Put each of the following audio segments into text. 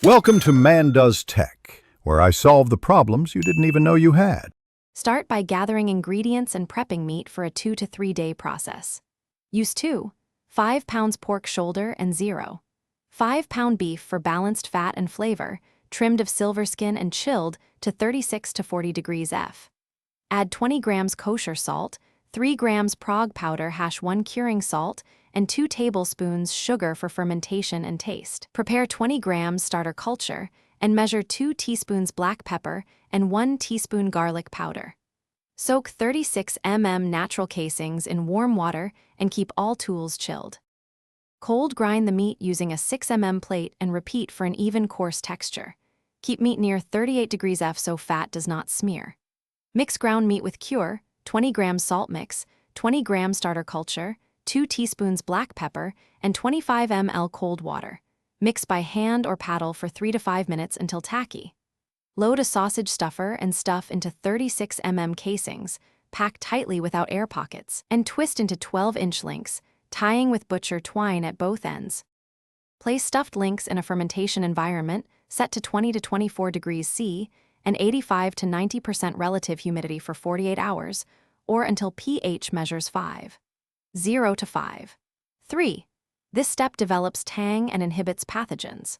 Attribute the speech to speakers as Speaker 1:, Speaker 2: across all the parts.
Speaker 1: Welcome to Man Does Tech, where I solve the problems you didn't even know you had.
Speaker 2: Start by gathering ingredients and prepping meat for a 2 to 3 day process. Use 5 pounds pork shoulder and 5 pound beef for balanced fat and flavor, trimmed of silver skin and chilled to 36 to 40 degrees F. Add 20 grams kosher salt, 3 grams Prague powder #1 curing salt, and 2 tablespoons sugar for fermentation and taste. Prepare 20 grams starter culture and measure 2 teaspoons black pepper and 1 teaspoon garlic powder. Soak 36 natural casings in warm water and keep all tools chilled. Cold grind the meat using a 6 plate and repeat for an even coarse texture. Keep meat near 38 degrees F so fat does not smear. Mix ground meat with cure, 20 grams salt mix, 20 grams starter culture, 2 teaspoons black pepper, and 25 ml cold water. Mix by hand or paddle for 3 to 5 minutes until tacky. Load a sausage stuffer and stuff into 36 casings, pack tightly without air pockets, and twist into 12-inch links, tying with butcher twine at both ends. Place stuffed links in a fermentation environment set to 20 to 24 degrees C and 85 to 90% relative humidity for 48 hours, or until pH measures 5.0 to 5.3. This step develops tang and inhibits pathogens.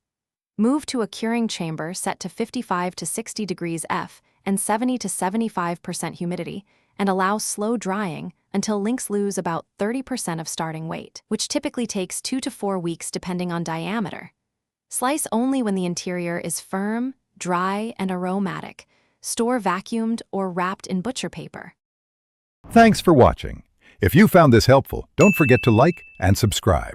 Speaker 2: Move to a curing chamber set to 55 to 60 degrees F and 70 to 75% humidity, and allow slow drying until links lose about 30% of starting weight, which typically takes 2 to 4 weeks depending on diameter. Slice only when the interior is firm, dry, and aromatic. Store vacuumed or wrapped in butcher paper.
Speaker 1: Thanks for watching. If you found this helpful, don't forget to like and subscribe.